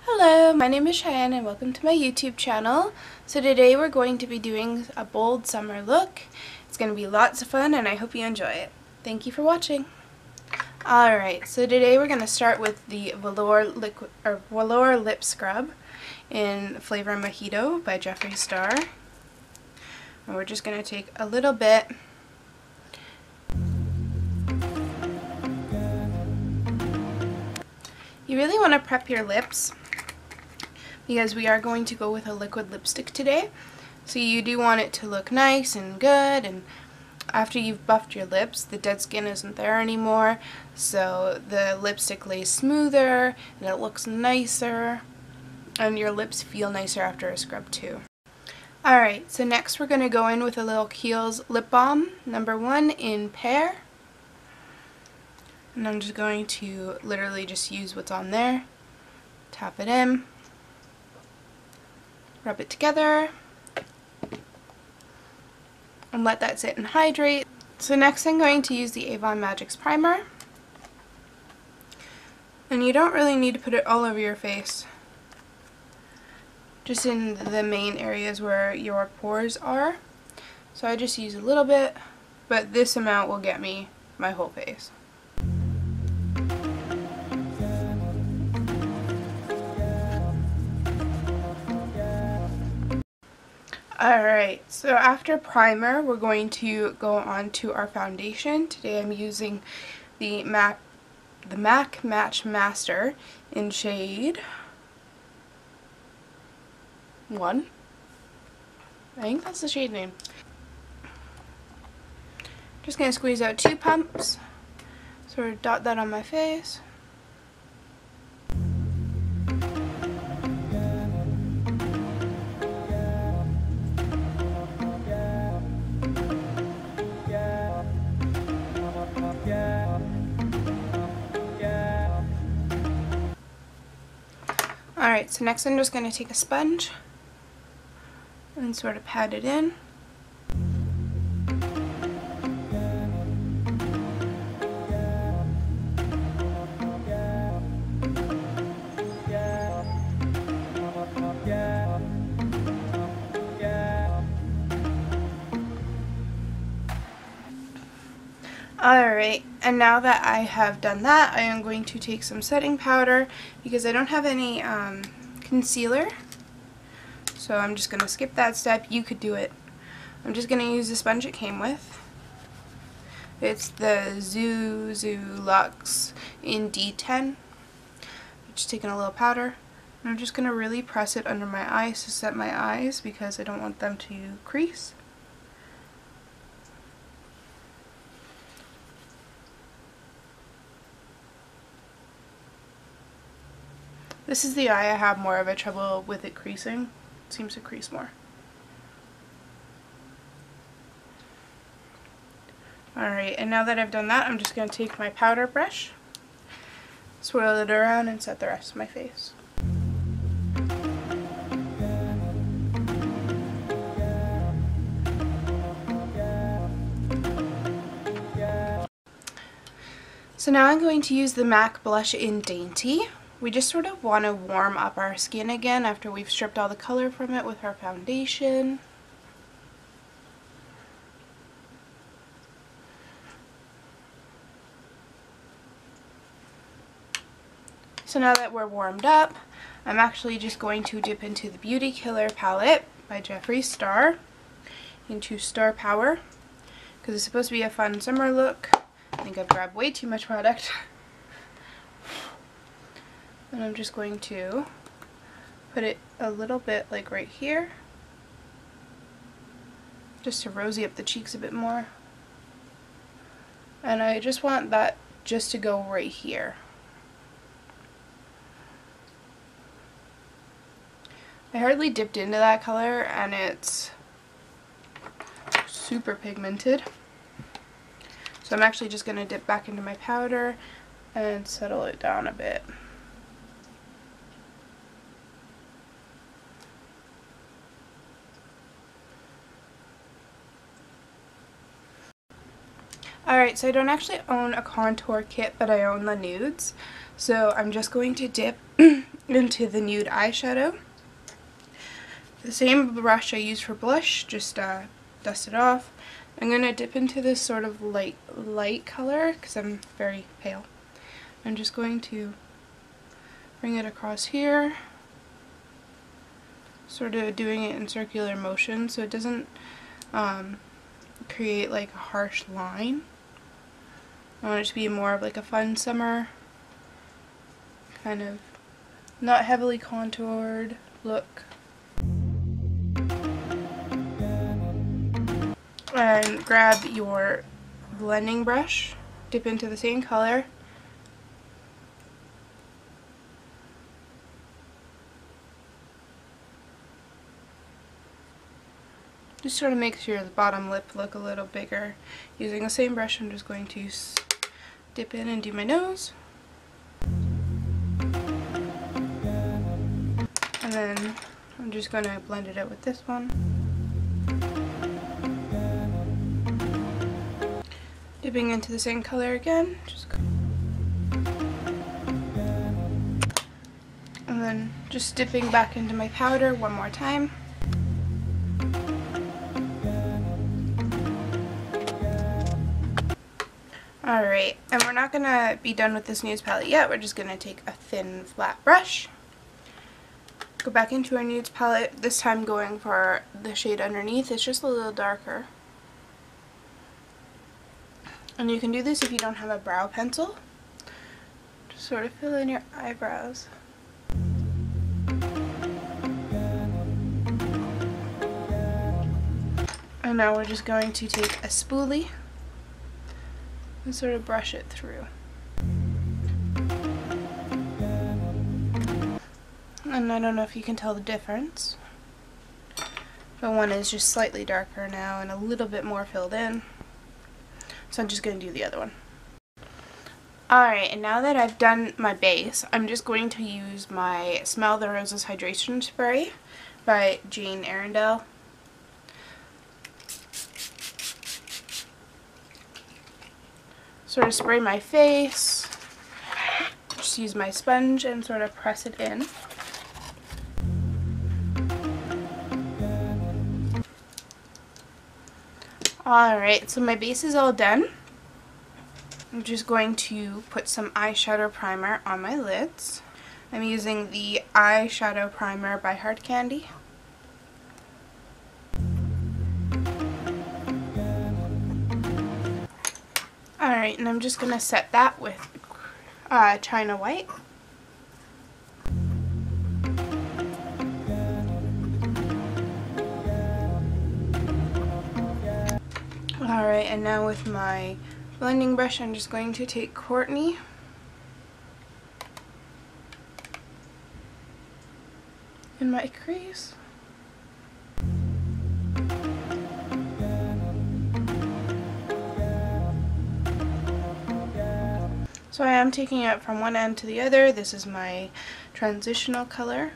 Hello, my name is Cheyenne and welcome to my YouTube channel. So today we're going to be doing a bold summer look. It's going to be lots of fun and I hope you enjoy it. Thank you for watching. Alright, so today we're going to start with the velour lip scrub in the flavor MOJITO by Jeffree Star. And we're just going to take a little bit. You really want to prep your lips because we are going to go with a liquid lipstick today. So you do want it to look nice and good, and after you've buffed your lips, the dead skin isn't there anymore, so the lipstick lays smoother and it looks nicer and your lips feel nicer after a scrub too. Alright, so next we're going to go in with a little Kiehl's lip balm, number 1 in Pear. And I'm just going to literally just use what's on there, tap it in, rub it together, and let that sit and hydrate. So next I'm going to use the AVON MagiX primer. And you don't really need to put it all over your face, just in the main areas where your pores are. So I just use a little bit, but this amount will get me my whole face. Alright, so after primer, we're going to go on to our foundation. Today I'm using the MAC Matchmaster in shade 1. I think that's the shade name. Just going to squeeze out 2 pumps, sort of dot that on my face. Alright, so next I'm just going to take a sponge and sort of pat it in. Alright, and now that I have done that, I am going to take some setting powder because I don't have any concealer. So I'm just going to skip that step. You could do it. I'm just going to use the sponge it came with. It's the Zuzu LUXE in D10. Just taking a little powder. And I'm just going to really press it under my eyes to set my eyes because I don't want them to crease. This is the eye I have more of a trouble with it creasing. It seems to crease more. Alright, and now that I've done that, I'm just going to take my powder brush, swirl it around, and set the rest of my face. So now I'm going to use the MAC blush in Dainty. We just sort of want to warm up our skin again after we've stripped all the color from it with our foundation. So now that we're warmed up, I'm actually just going to dip into the Beautykiller palette by Jeffree Star into Star Power because it's supposed to be a fun summer look. I think I've grabbed way too much product. And I'm just going to put it a little bit like right here, just to rosy up the cheeks a bit more. And I just want that just to go right here. I hardly dipped into that color and it's super pigmented. So I'm actually just going to dip back into my powder and settle it down a bit. Alright, so I don't actually own a contour kit, but I own the Nudes. So I'm just going to dip into the nude eyeshadow. The same brush I use for blush, just dust it off. I'm going to dip into this sort of light color because I'm very pale. I'm just going to bring it across here, sort of doing it in circular motion so it doesn't create like a harsh line. I want it to be more of like a fun summer, kind of not heavily contoured look. And grab your blending brush, dip into the same color, just sort of makes your bottom lip look a little bigger. Using the same brush, I'm just going to dip in and do my nose. And then I'm just going to blend it out with this one. Dipping into the same color again. And then just dipping back into my powder one more time. Alright, and we're not going to be done with this Nudes palette yet. We're just going to take a thin flat brush, go back into our Nudes palette, this time going for the shade underneath. It's just a little darker. And you can do this if you don't have a brow pencil. Just sort of fill in your eyebrows. And now we're just going to take a spoolie and sort of brush it through. And I don't know if you can tell the difference, but one is just slightly darker now and a little bit more filled in. So I'm just going to do the other one. Alright, and now that I've done my base, I'm just going to use my Smell the Roses Hydration Spray by Iredale. Sort of spray my face, just use my sponge and sort of press it in. Alright, so my base is all done. I'm just going to put some eyeshadow primer on my lids. I'm using the eyeshadow primer by Hard Candy. Alright, and I'm just going to set that with China White. Alright, and now with my blending brush, I'm just going to take Courtney in my crease. So I am taking it from one end to the other. This is my transitional color.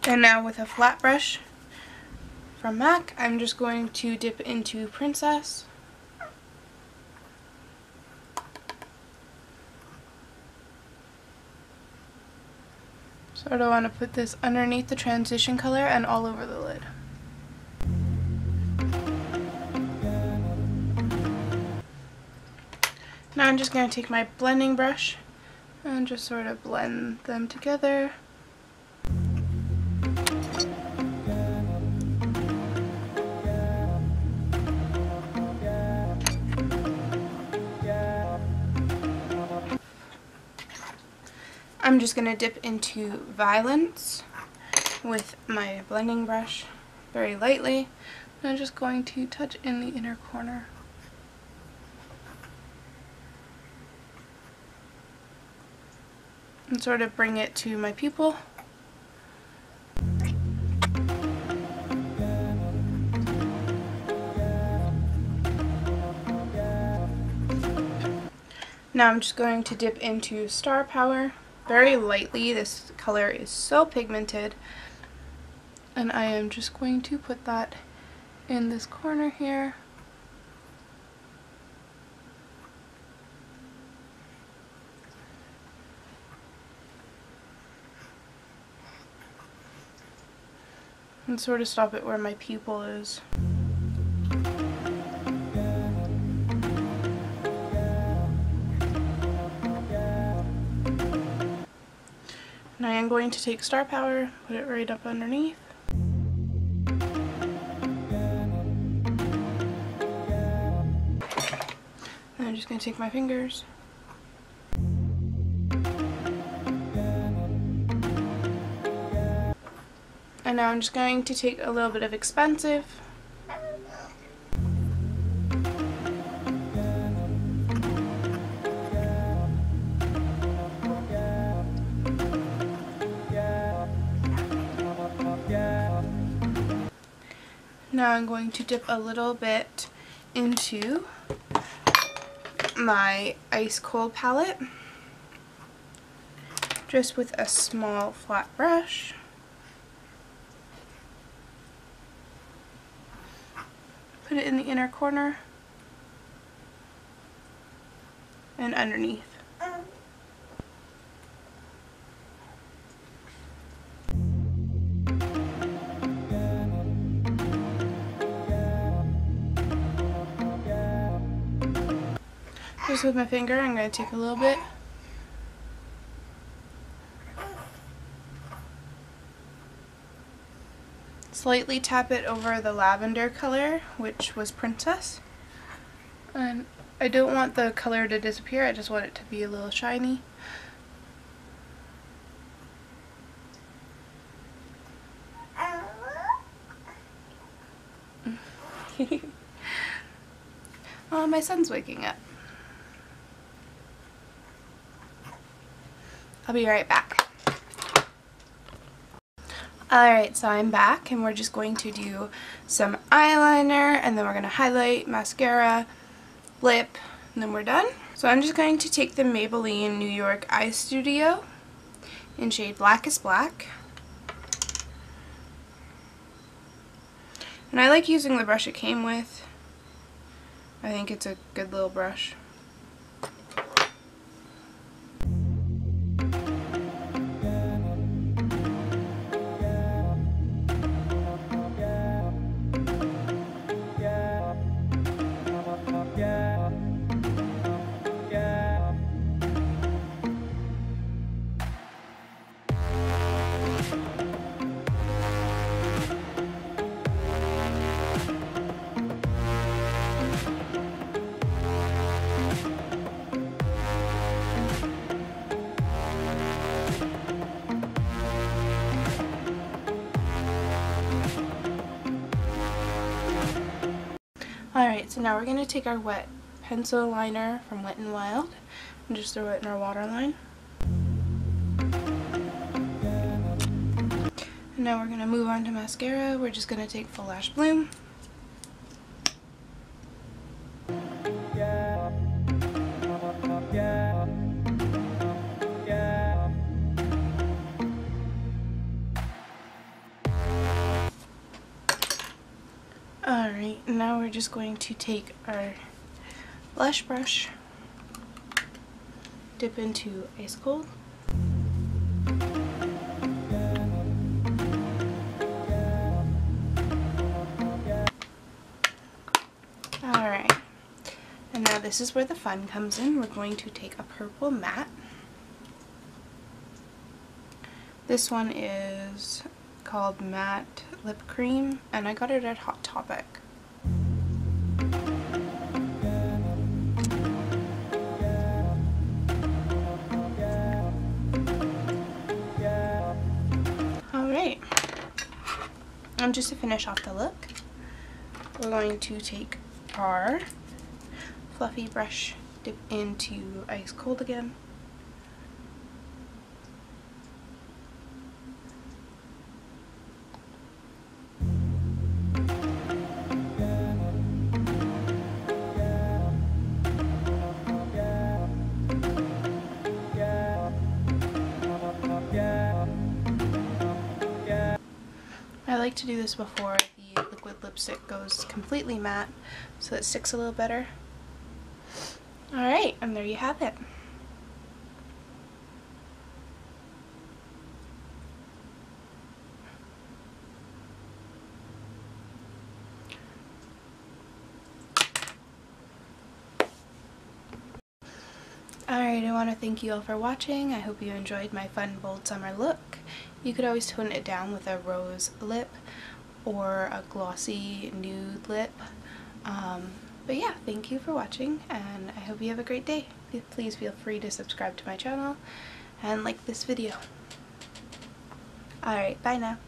And now with a flat brush from MAC, I'm just going to dip into Princess. Sort of want to put this underneath the transition color and all over the lid. Now I'm just going to take my blending brush and just sort of blend them together. I'm just going to dip into Violence with my blending brush very lightly. And I'm just going to touch in the inner corner. And sort of bring it to my pupil. Now I'm just going to dip into Star Power very lightly. This color is so pigmented. And I am just going to put that in this corner here. And sort of stop it where my pupil is. And I am going to take Star Power, put it right up underneath. And I'm just going to take my fingers. And now I'm just going to take a little bit of Expensive. Now I'm going to dip a little bit into my Ice Cold palette, just with a small flat brush. Put it in the inner corner and underneath. Just with my finger, I'm going to take a little bit. Slightly tap it over the lavender color, which was Princess. And I don't want the color to disappear, I just want it to be a little shiny. Oh, my son's waking up. I'll be right back. Alright, so I'm back and we're just going to do some eyeliner and then we're going to highlight, mascara, lip, and then we're done. So I'm just going to take the Maybelline New York Eye Studio in shade Blackest Black. And I like using the brush it came with. I think it's a good little brush. Alright, so now we're going to take our wet pencil liner from Wet n Wild and just throw it in our waterline. And now we're going to move on to mascara. We're just going to take Full Lash Bloom. Alright, now we're just going to take our blush brush, dip into Ice Cold. Alright, and now this is where the fun comes in. We're going to take a purple matte. This one is called Matte Lip Cream, and I got it at Hot Topic. Alright, and just to finish off the look, we're going to take our fluffy brush, dip into Ice Cold again. I like to do this before the liquid lipstick goes completely matte so it sticks a little better. Alright, and there you have it. Alright, I want to thank you all for watching. I hope you enjoyed my fun, bold summer look. You could always tone it down with a rose lip or a glossy nude lip. But yeah, thank you for watching, and I hope you have a great day. Please feel free to subscribe to my channel and like this video. Alright, bye now.